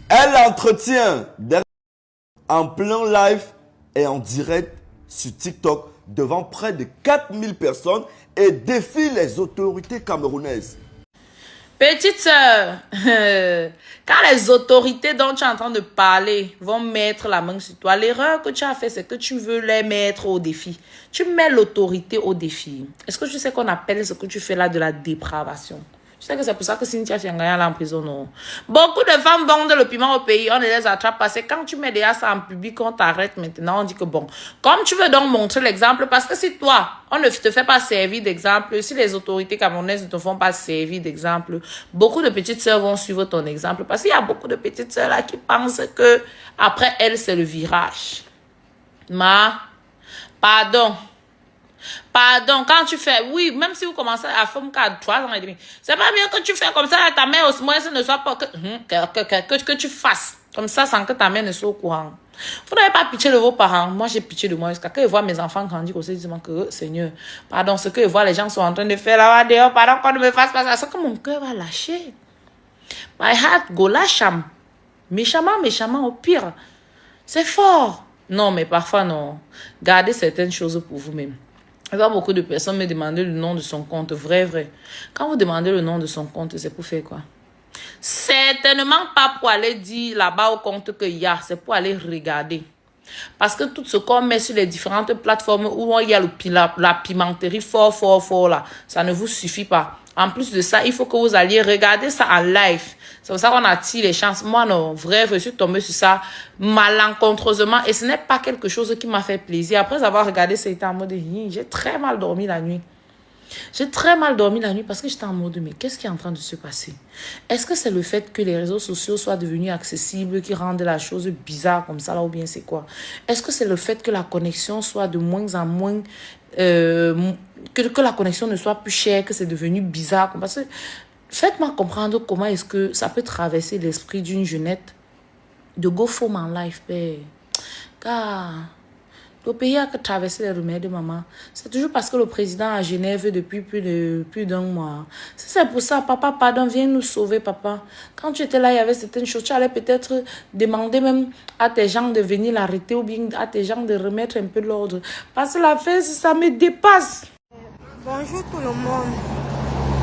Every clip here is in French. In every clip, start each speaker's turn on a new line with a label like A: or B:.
A: Elle entretient en plein live et en direct sur TikTok devant près de 4000 personnes et défie les autorités camerounaises.
B: Petite sœur, quand les autorités dont tu es en train de parler vont mettre la main sur toi, l'erreur que tu as fait, c'est que tu veux les mettre au défi. Tu mets l'autorité au défi. Est-ce que tu sais qu'on appelle ce que tu fais là de la dépravation? Tu sais que c'est pour ça que Cynthia Fiangaya est en prison, non? Beaucoup de femmes vendent le piment au pays, on ne les attrape pas. C'est quand tu mets déjà ça en public, on t'arrête maintenant, on dit que bon, comme tu veux donc montrer l'exemple, parce que si toi, on ne te fait pas servir d'exemple, si les autorités camerounaises ne te font pas servir d'exemple, beaucoup de petites sœurs vont suivre ton exemple. Parce qu'il y a beaucoup de petites sœurs là qui pensent que après elles, c'est le virage. Pardon. Pardon, quand tu fais, oui, même si vous commencez à faire 3 ans et demi, c'est pas bien que tu fais comme ça, ta mère au moins ne soit pas, que tu fasses comme ça sans que ta mère ne soit au courant. Vous n'avez pas pitié de vos parents. Moi, j'ai pitié de moi. Jusqu'à que je vois mes enfants grandir aussi, je dis que Seigneur, pardon, ce que je vois les gens sont en train de faire là-bas dehors, pardon, qu'on ne me fasse pas ça, c'est que mon cœur va lâcher. My heart go lâche. Méchamment, au pire. C'est fort. Non, mais parfois, non. Gardez certaines choses pour vous-même. Il y a beaucoup de personnes me demander le nom de son compte. Vrai. Quand vous demandez le nom de son compte, c'est pour faire quoi? Certainement pas pour aller dire là-bas au compte qu'il y a. C'est pour aller regarder. Parce que tout ce qu'on met sur les différentes plateformes où il y a la pimenterie fort là, ça ne vous suffit pas. En plus de ça, il faut que vous alliez regarder ça en live. C'est pour ça qu'on attire les chances. Moi, non, vrai, je suis tombée sur ça malencontreusement. Et ce n'est pas quelque chose qui m'a fait plaisir. Après avoir regardé, c'était en mode, j'ai très mal dormi la nuit. J'ai très mal dormi la nuit parce que j'étais en mode, mais qu'est-ce qui est en train de se passer? Est-ce que c'est le fait que les réseaux sociaux soient devenus accessibles qui rendent la chose bizarre comme ça là, ou bien c'est quoi? Est-ce que c'est le fait que la connexion soit de moins en moins, que la connexion ne soit plus chère, que c'est devenu bizarre? Parce que faites-moi comprendre comment est-ce que ça peut traverser l'esprit d'une jeunette de go for my life, père. Car le pays a traversé les remèdes de maman. C'est toujours parce que le président à Genève depuis plus d'un mois. C'est pour ça, papa, pardon, viens nous sauver, papa. Quand tu étais là, il y avait certaines choses. Tu allais peut-être demander même à tes gens de venir l'arrêter ou bien à tes gens de remettre un peu l'ordre. Parce que la fête, ça me dépasse.
C: Bonjour tout le monde.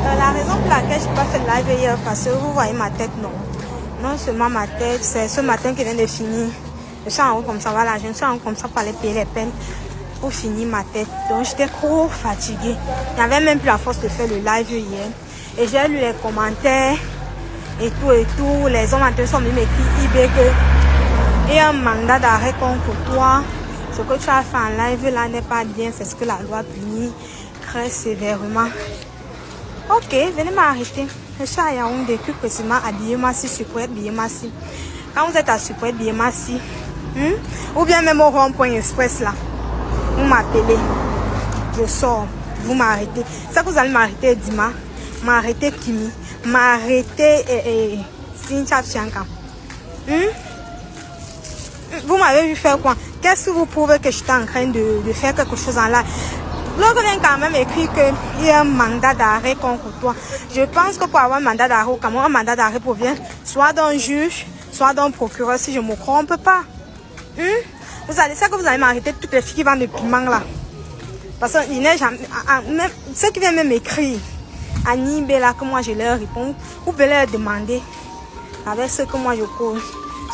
C: La raison pour laquelle je n'ai pas fait le live hier, parce que vous voyez ma tête, non. Non seulement ma tête, c'est ce matin qui vient de finir. Je suis en haut comme ça, voilà, je suis en haut comme ça pour aller payer les peines pour finir ma tête. Donc j'étais trop fatiguée. Il n'y avait même plus la force de faire le live hier. Et j'ai lu les commentaires et tout. Les hommes en train sont m'écrire eBay qu'il y a un mandat d'arrêt contre toi. Ce que tu as fait en live là n'est pas bien. C'est ce que la loi punit très sévèrement. Ok, venez m'arrêter. Je suis à Yaoundé, plus précisément à Biémassi, Super Biémassi. Quand vous êtes à Super Biémassi, ou bien même au rond-point express là, vous m'appelez, je sors, vous m'arrêtez. C'est que vous allez m'arrêter Dima, m'arrêter Kimi, m'arrêter Cynthia Fiangaya. Vous m'avez vu faire quoi? Qu'est-ce que vous prouvez que j'étais en train de faire quelque chose en live? L'autre vient quand même écrit qu'il y a un mandat d'arrêt contre toi. Je pense que pour avoir un mandat d'arrêt au Cameroun, un mandat d'arrêt provient soit d'un juge, soit d'un procureur, si je ne me trompe pas. Vous allez, c'est que vous allez m'arrêter toutes les filles qui vendent des piments là. Parce que il n'est jamais, même, ceux qui viennent même écrire à Nibé là, que moi je leur réponds, vous pouvez leur demander avec ce que moi je cause.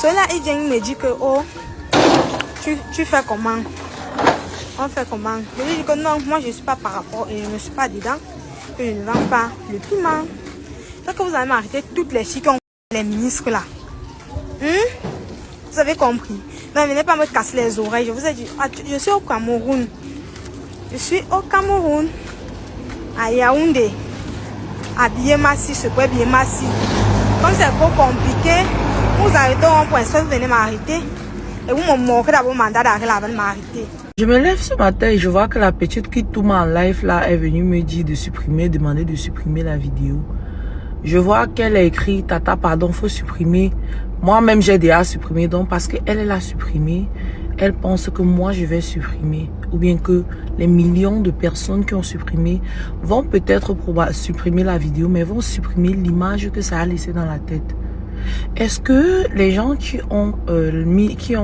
C: Ceux-là, ils viennent me dire que, oh, tu fais comment? On fait comment? Je lui dis que non, moi je ne suis pas par rapport et je ne suis pas dedans, que je ne vends pas le piment. C'est que vous allez m'arrêter toutes les filles qui ont les ministres là. Vous avez compris? Non, venez pas me casser les oreilles. Je vous ai dit, je suis au Cameroun. Je suis au Cameroun. À Yaoundé. À Biémassi, ce quoi Biémassi. Comme c'est trop compliqué, vous arrêtez en point, vous venez m'arrêter. Et vous me montrez d'abord le mandat d'arrêt là avant de m'arrêter.
B: Je me lève ce matin et je vois que la petite qui tourne en live là est venue me dire de supprimer, demander de supprimer la vidéo. Je vois qu'elle a écrit, Tata, pardon, faut supprimer. Moi-même, j'ai déjà supprimé. Donc, parce qu'elle l'a supprimé, elle pense que moi, je vais supprimer. Ou bien que les millions de personnes qui ont supprimé vont peut-être supprimer la vidéo, mais vont supprimer l'image que ça a laissé dans la tête.
D: Est-ce que les gens qui ont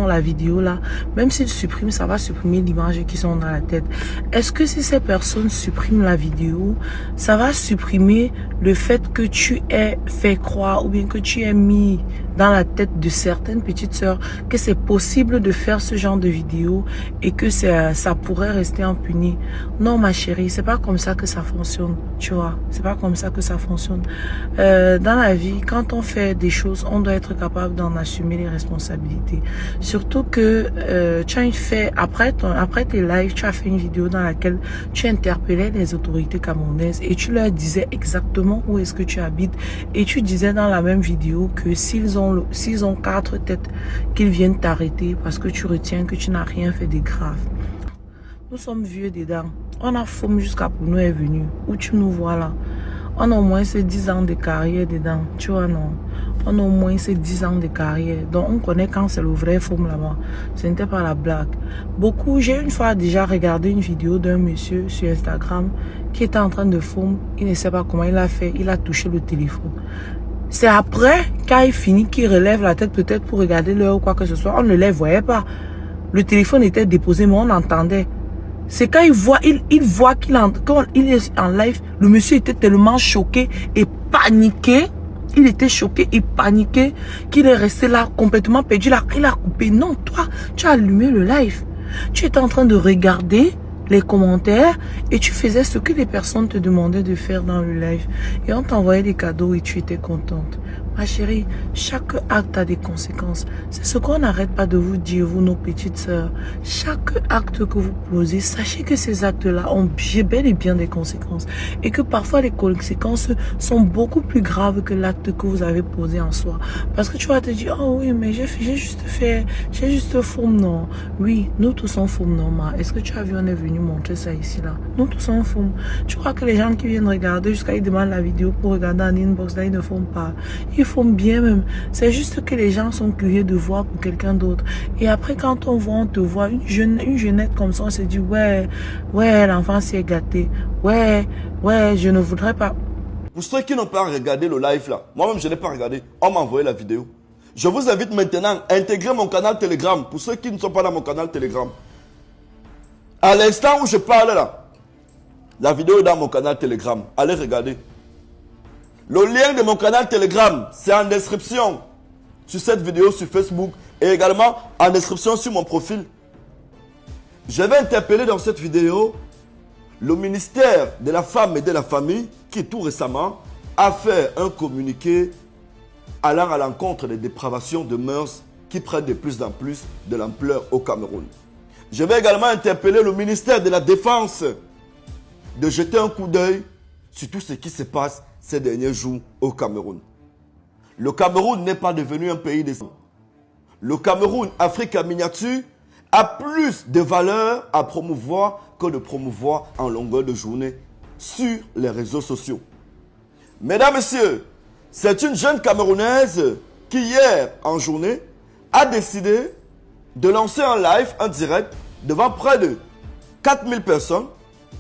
D: la vidéo là, même s'ils suppriment, ça va supprimer l'image qui sont dans la tête? Est-ce que si ces personnes suppriment la vidéo, ça va supprimer le fait que tu aies fait croire ou bien que tu aies mis dans la tête de certaines petites sœurs que c'est possible de faire ce genre de vidéo et que ça pourrait rester impuni? Non, ma chérie, c'est pas comme ça que ça fonctionne, tu vois. C'est pas comme ça que ça fonctionne. Dans la vie, quand on fait des choses, on doit être capable d'en assumer les responsabilités. Surtout que tu as fait, après tes lives, tu as fait une vidéo dans laquelle tu interpellais les autorités camerounaises et tu leur disais exactement où est-ce que tu habites, et tu disais dans la même vidéo que s'ils ont 4 têtes, qu'ils viennent t'arrêter parce que tu retiens que tu n'as rien fait de grave. Nous sommes vieux dedans. On a Fom jusqu'à pour nous est venu. Où tu nous vois là? On a au moins ces 10 ans de carrière dedans. Tu vois, non? On a au moins ces 10 ans de carrière. Donc, on connaît quand c'est le vrai Fom là-bas. Ce n'était pas la blague. J'ai une fois déjà regardé une vidéo d'un monsieur sur Instagram qui était en train de Fom. Il ne sait pas comment il a fait. Il a touché le téléphone. C'est après, quand il finit, qu'il relève la tête peut-être pour regarder l'heure ou quoi que ce soit. On ne les voyait pas. Le téléphone était déposé, mais on entendait. C'est quand il voit quand il est en live, le monsieur était tellement choqué et paniqué. Il était choqué et paniqué qu'il est resté là complètement perdu. Il a coupé. Non, toi, tu as allumé le live. Tu étais en train de regarder les commentaires et tu faisais ce que les personnes te demandaient de faire dans le live. Et on t'envoyait des cadeaux et tu étais contente. Ma chérie, chaque acte a des conséquences. C'est ce qu'on n'arrête pas de vous dire, vous, nos petites sœurs. Chaque acte que vous posez, sachez que ces actes-là ont bel et bien des conséquences. Et que parfois, les conséquences sont beaucoup plus graves que l'acte que vous avez posé en soi. Parce que tu vas te dire, oh oui, mais j'ai juste Fom, non. Oui, nous tous sommes Fom, non, ma. Est-ce que tu as vu, on est venu montrer ça ici, là. Nous tous sommes Fom. Tu crois que les gens qui viennent regarder, jusqu'à ils demandent la vidéo pour regarder en inbox, là, ils ne font pas. Ils font bien même. C'est juste que les gens sont curieux de voir pour quelqu'un d'autre. Et après, quand on te voit, une jeunette comme ça, on se dit, ouais, l'enfant s'y est gâté. Ouais, je ne voudrais pas.
A: Pour ceux qui n'ont pas regardé le live là, moi-même je n'ai pas regardé, on m'a envoyé la vidéo. Je vous invite maintenant à intégrer mon canal Telegram, pour ceux qui ne sont pas dans mon canal Telegram. À l'instant où je parle là, la vidéo est dans mon canal Telegram. Allez regarder. Le lien de mon canal Telegram, c'est en description sur cette vidéo sur Facebook et également en description sur mon profil. Je vais interpeller dans cette vidéo le ministère de la Femme et de la Famille qui tout récemment a fait un communiqué allant à l'encontre des dépravations de mœurs qui prennent de plus en plus de l'ampleur au Cameroun. Je vais également interpeller le ministère de la Défense de jeter un coup d'œil sur tout ce qui se passe ces derniers jours au Cameroun. Le Cameroun n'est pas devenu un pays des... Le Cameroun, Afrique en miniature, a plus de valeur à promouvoir que de promouvoir en longueur de journée sur les réseaux sociaux. Mesdames, Messieurs, c'est une jeune Camerounaise qui hier en journée a décidé de lancer un live, un direct, devant près de 4000 personnes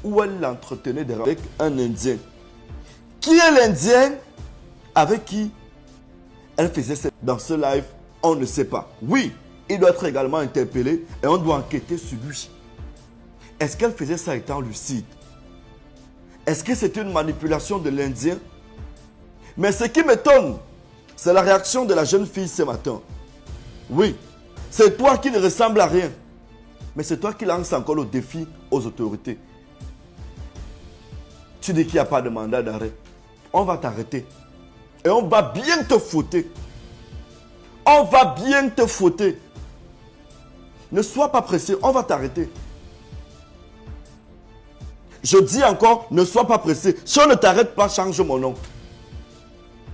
A: où elle l'entretenait avec un Indien. Qui est l'Indien avec qui elle faisait dans ce live? On ne sait pas. Oui, il doit être également interpellé et on doit enquêter sur lui. Est-ce qu'elle faisait ça étant lucide? Est-ce que c'était une manipulation de l'Indien? Mais ce qui m'étonne, c'est la réaction de la jeune fille ce matin. Oui, c'est toi qui ne ressemble à rien. Mais c'est toi qui lances encore le défi aux autorités. Tu dis qu'il n'y a pas de mandat d'arrêt. On va t'arrêter. Et on va bien te fouetter. On va bien te fouetter. Ne sois pas pressé, on va t'arrêter. Je dis encore, ne sois pas pressé. Si on ne t'arrête pas, change mon nom.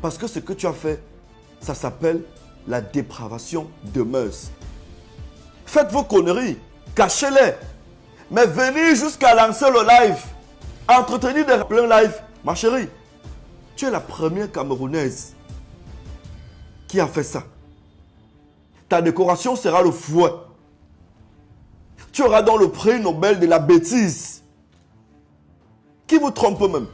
A: Parce que ce que tu as fait, ça s'appelle la dépravation de mœurs. Faites vos conneries, cachez-les. Mais venez jusqu'à lancer le live, entretenir des plein live. Ma chérie, tu es la première Camerounaise qui a fait ça. Ta décoration sera le fouet. Tu auras dans le prix Nobel de la bêtise. Qui vous trompe même?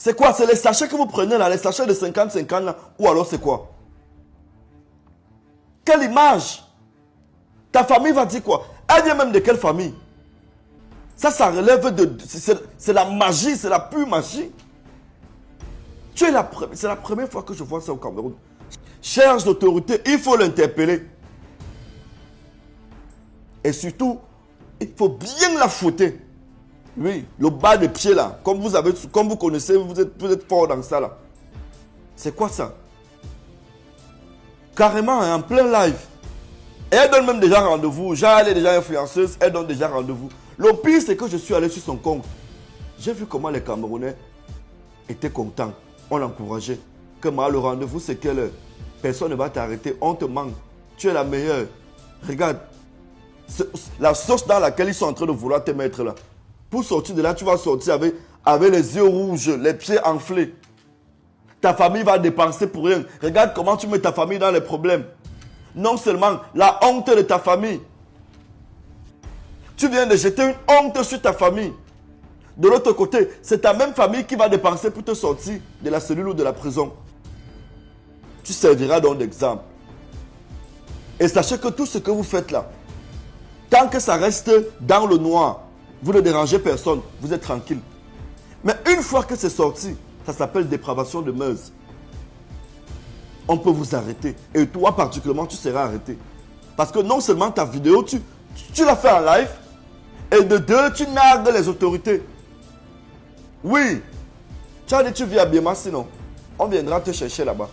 A: C'est quoi? C'est les sachets que vous prenez là, les sachets de 50-50 là, ou alors c'est quoi? Quelle image? Ta famille va dire quoi? Elle vient même de quelle famille? Ça relève de... C'est la magie, c'est la pure magie. C'est la première fois que je vois ça au Cameroun. Chères autorités, il faut l'interpeller. Et surtout, il faut bien la fouetter. Oui, le bas de pied là, comme vous connaissez, vous êtes fort dans ça là. C'est quoi ça? Carrément, en plein live. Et elle donne même déjà rendez-vous. Genre, elle est déjà influenceuse, elle donne déjà rendez-vous. Le pire, c'est que je suis allé sur son compte. J'ai vu comment les Camerounais étaient contents. On l'encourageait. Que le rendez-vous, c'est quelle heure? Personne ne va t'arrêter. On te manque. Tu es la meilleure. Regarde. La sauce dans laquelle ils sont en train de vouloir te mettre là. Pour sortir de là, tu vas sortir avec les yeux rouges, les pieds enflés. Ta famille va dépenser pour rien. Regarde comment tu mets ta famille dans les problèmes. Non seulement la honte de ta famille. Tu viens de jeter une honte sur ta famille. De l'autre côté, c'est ta même famille qui va dépenser pour te sortir de la cellule ou de la prison. Tu serviras donc d'exemple. Et sachez que tout ce que vous faites là, tant que ça reste dans le noir, vous ne dérangez personne, vous êtes tranquille. Mais une fois que c'est sorti, ça s'appelle dépravation de mœurs. On peut vous arrêter. Et toi particulièrement, tu seras arrêté. Parce que non seulement ta vidéo, tu l'as fait en live, et de deux, tu nargues les autorités. Oui. Tu as dit tu vis à Biema, sinon on viendra te chercher là-bas.